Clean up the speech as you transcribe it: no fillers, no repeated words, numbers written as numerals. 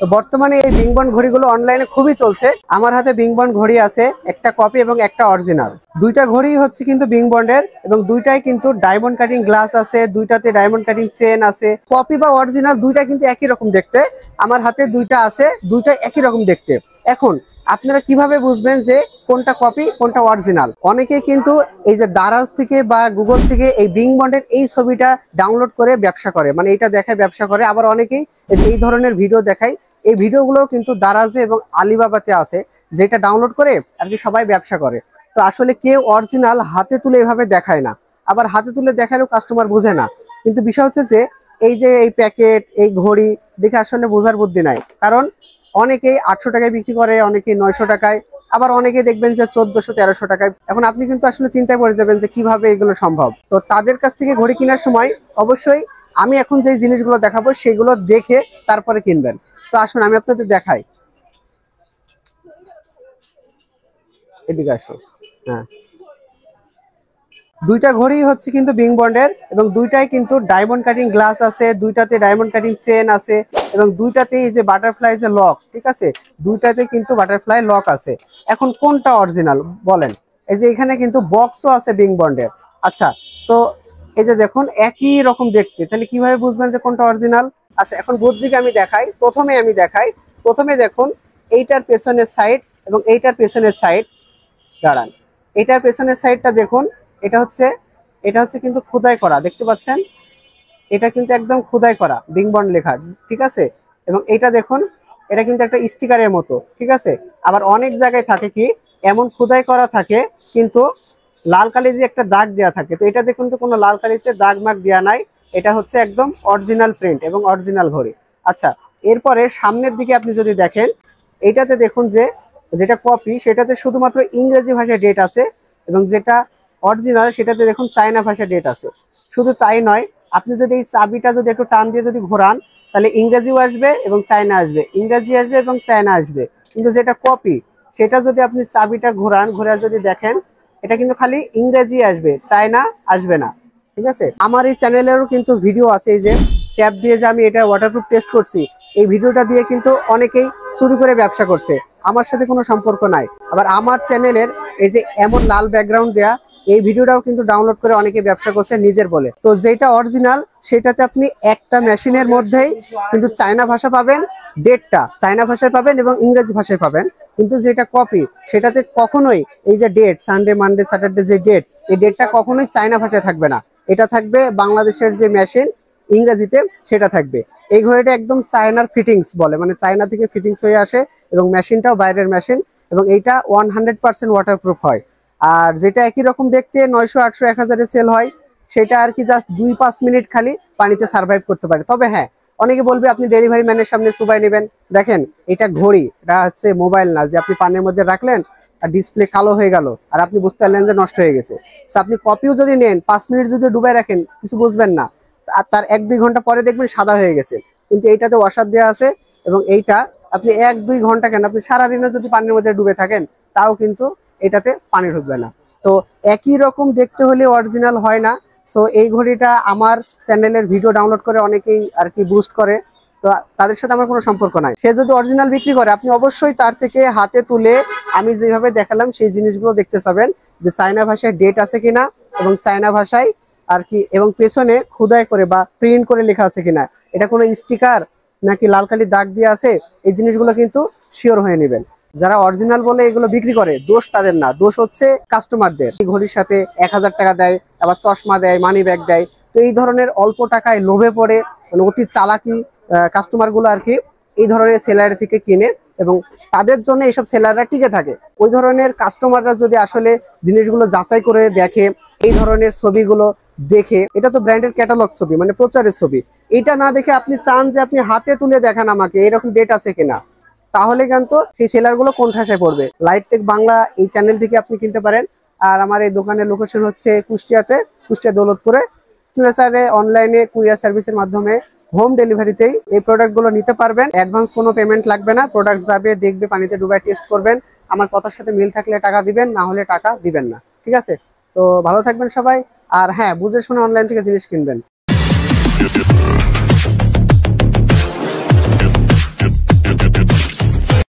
তো বর্তমানে এই বিংবন ঘড়িগুলো অনলাইনে খুবই চলছে। আমার হাতে বিংবন ঘড়ি আছে, একটা কপি এবং একটা অরিজিনাল। দুইটা ঘড়ি হচ্ছে কিন্তু বিংবন্ডের এবং দুইটাই কিন্তু ডায়মন্ড কাটিং গ্লাস আছে, দুইটাতে ডায়মন্ড কাটিং চেন আছে। কপি বা অরিজিনাল দুইটা কিন্তু একই রকম দেখতে। আমার হাতে দুইটা আছে, দুইটা একই রকম দেখতে। এখন আপনারা কিভাবে বুঝবেন যে কোনটা কপি কোনটা অরিজিনাল? অনেকে কিন্তু এই যে দারাজ থেকে বা গুগল থেকে এই বিংবন্ডের এই ছবিটা ডাউনলোড করে ব্যবসা করে, মানে এটা দেখায় ব্যবসা করে। আবার অনেকেই এই ধরনের ভিডিও দেখায়। এই ভিডিওগুলো কিন্তু দারাজে এবং আলিবাবাতে আছে, যেটা ডাউনলোড করে আর কি সবাই ব্যবসা করে। তো আসলে কেউ অরিজিনাল হাতে তুলে এভাবে দেখায় না, আবার হাতে তুলে দেখালেও কাস্টমার বোঝে না। কিন্তু বিষয় হচ্ছে যে এই প্যাকেট এই ঘড়ি দেখে আসলে বোঝার বুদ্ধি নাই। কারণ অনেকেই 800 টাকায় বিক্রি করে, অনেকেই 900 টাকায়, আবার অনেকে দেখবেন যে 1400-1300 টাকায়। এখন আপনি কিন্তু আসলে চিন্তায় পড়ে যাবেন যে কিভাবে এগুলো সম্ভব। তো তাদের কাছ থেকে ঘড়ি কেনার সময় অবশ্যই আমি এখন যে জিনিসগুলো দেখাবো সেগুলো দেখে তারপরে কিনবেন। তো আসুন আমি আপনাদের দেখাই। এদিকে আসুন। হ্যাঁ, দুইটা ঘড়ি হচ্ছে কিন্তু বিংবন্ডের এবং দুইটাই কিন্তু ডায়মন্ড কাটিং গ্লাস আছে, দুইটাতে ডায়মন্ড কাটিং চেন আছে এবং দুইটাতে এই যে বাটারফ্লাই যে লক, ঠিক আছে, দুইটাতে কিন্তু বাটারফ্লাই লক আছে। এখন কোনটা অরিজিনাল বলেন? এই যে এখানে কিন্তু বক্সও আছে বিংবন্ডের। আচ্ছা, তো এই যে দেখুন একই রকম দেখতে, তাহলে কিভাবে বুঝবেন যে কোনটা অরিজিনাল? আচ্ছা, এখন বুদ্ধিকে আমি দেখাই। প্রথমে দেখুন এইটার পেছনের সাইড এবং এইটার পেছনের সাইড। দাঁড়ান, এটার পেছনের সাইডটা দেখুন, এটা হচ্ছে কিন্তু খোদাই করা, দেখতে পাচ্ছেন? এটা কিন্তু একদম খোদাই করা বিংবন্ড লেখা, ঠিক আছে। এবং এটা দেখুন, এটা কিন্তু একটা স্টিকারের মতো, ঠিক আছে। আবার অনেক জায়গায় থাকে কি এমন খোদাই করা থাকে কিন্তু লাল কালি দিয়ে একটা দাগ দেওয়া থাকে। তো এটা দেখুন তো কোনো লাল কালিতে দাগ মাগ দেওয়া নাই, এটা হচ্ছে একদম অরিজিনাল প্রিন্ট এবং অরিজিনাল ঘড়ি। আচ্ছা, এরপরে সামনের দিকে আপনি যদি দেখেন, এইটাতে দেখুন যে যেটা কপি সেটাতে শুধুমাত্র ইংরেজি ভাষায় ডেট আছে এবং যেটা অরিজিনাল সেটাতে দেখুন চায়না ভাষায় ডেট আছে। শুধু তাই নয়, আপনি যদি এই চাবিটা যদি একটু টান দিয়ে যদি ঘোরান তাহলে ইংরেজিও আসবে এবং চায়না আসবে, ইংরেজি আসবে এবং চায়না আসবে। কিন্তু যেটা কপি সেটা যদি আপনি চাবিটা ঘোরান, ঘোরা যদি দেখেন, এটা কিন্তু খালি ইংরেজি আসবে, চায়না আসবে না, ঠিক আছে। আমার এই চ্যানেলেরও কিন্তু ভিডিও আছে, এই যে ট্যাব দিয়ে যে আমি এটা ওয়াটারপ্রুফ টেস্ট করছি, এই ভিডিওটা দিয়ে কিন্তু অনেকেই চুরি করে ব্যবসা করছে, আমার সাথে কোনো সম্পর্ক নাই। আবার আমার চ্যানেলের এই যে এমন লাল ব্যাকগ্রাউন্ড দেয়া এই ভিডিওটাও কিন্তু ডাউনলোড করে অনেকে ব্যবসা করছে নিজের বলে। তো যেটা অরিজিনাল সেটাতে আপনি একটা মেশিনের মধ্যেই কিন্তু চায়না ভাষা পাবেন, ডেটটা চায়না ভাষায় পাবেন এবং ইংরেজি ভাষায় পাবেন। কিন্তু যেটা কপি সেটাতে কখনোই এই যে ডেট সানডে মানডে স্যাটারডে যে ডেট, এই ডেটটা কখনোই চায়না ভাষায় থাকবে না, এটা থাকবে বাংলাদেশের যে মেশিন ইংরেজিতে সেটা থাকবে। এই ঘড়িটা একদম চায়নার ফিটিংস বলে, মানে চায়না থেকে ফিটিংস হয়ে আসে এবং মেশিনটাও বাইরের মেশিন এবং এইটা 100% ওয়াটারপ্রুফ হয়। আর যেটা একই রকম দেখতে 900, 800, 1000-এ সেল হয়, সেটা আর কি জাস্ট 2-5 মিনিট খালি পানিতে সার্ভাইভ করতে পারে। তবে হ্যাঁ, অনেকে বলবে আপনি ডেলিভারি ম্যানের সামনে চুবাই নেবেন। দেখেন, এটা ঘড়ি, এটা হচ্ছে মোবাইল না যে আপনি পানির মধ্যে রাখলেন আর ডিসপ্লে কালো হয়ে গেল আর আপনি বুঝতে পারলেন যে নষ্ট হয়ে গেছে। সো আপনি কপিও যদি নেন 5 মিনিট যদি ডুবাই রাখেন কিছু বুঝবেন না, আর তার 1-2 ঘন্টা পরে দেখবেন সাদা হয়ে গেছে। কিন্তু এইটাতে ওয়াশার দেওয়া আছে এবং এইটা আপনি 1-2 ঘন্টা কেন, আপনি সারাদিনও যদি পানির মধ্যে ডুবে থাকেন তাও কিন্তু এটাতে পানি ঢুকবে না। তো একই রকম দেখতে হলে অরিজিনাল হয় না। সো এই ঘড়িটা আমার চ্যানেলের ভিডিও ডাউনলোড করে অনেকেই আর কি বুস্ট করে, তো তাদের সাথে আমার কোনো সম্পর্ক নাই। সে যদি অরিজিনাল বিক্রি করে আপনি অবশ্যই তার থেকে হাতে তুলে আমি যেভাবে দেখালাম সেই জিনিসগুলো দেখতে চাবেন যে চায়না ভাষায় ডেট আছে কিনা এবং চায়না ভাষায় আর কি এবং পেছনে খোদাই করে বা প্রিন্ট করে লেখা আছে কিনা, এটা কোনো স্টিকার নাকি লাল কালি দাগ দিয়ে আছে, এই জিনিসগুলো কিন্তু শিওর হয়ে নেবেন। যারা অরিজিনাল বলে এগুলো বিক্রি করে, দোষ তাদের না, দোষ হচ্ছে কাস্টমারদের। এই ঘড়ির সাথে 1000 টাকা দেয়, আবার চশমা দেয়, মানি ব্যাগ দেয়। তো এই ধরনের অল্প টাকায় লোভে পড়ে মানে অতি চালাকি কাস্টমার গুলো আর কি এই ধরনের সেলার থেকে কিনে এবং তাদের জন্য এইসব সেলাররা টিকে থাকে। ওই ধরনের কাস্টমাররা যদি আসলে জিনিসগুলো যাচাই করে দেখে, এই ধরনের ছবিগুলো দেখে, এটা তো ব্র্যান্ডের ক্যাটালগ ছবি মানে প্রচারের ছবি, এটা না দেখে আপনি চান যে আপনি হাতে তুলে দেখান আমাকে এরকম ডেট আছে কিনা, তাহলে কিন্তু সেই সেলার গুলো কোন ঠাসায় পড়বে। লাইটটেক বাংলা এই চ্যানেল থেকে আপনি কিনতে পারেন। আর আমার এই দোকানের লোকেশন হচ্ছে কুষ্টিয়াতে, কুষ্টিয়া দৌলতপুরে। স্যারে অনলাইনে কুরিয়ার সার্ভিসের মাধ্যমে হোম ডেলিভারিতেই এই প্রোডাক্ট গুলো নিতে পারবেন। অ্যাডভান্স কোনো পেমেন্ট লাগবে না, প্রোডাক্ট যাবে দেখবে পানিতে ডুবাই টেস্ট করবেন, আমার কথার সাথে মিল থাকলে টাকা দিবেন, না হলে টাকা দিবেন না, ঠিক আছে। তো ভালো থাকবেন সবাই, আর হ্যাঁ বুঝে শুনে অনলাইন থেকে জিনিস কিনবেন।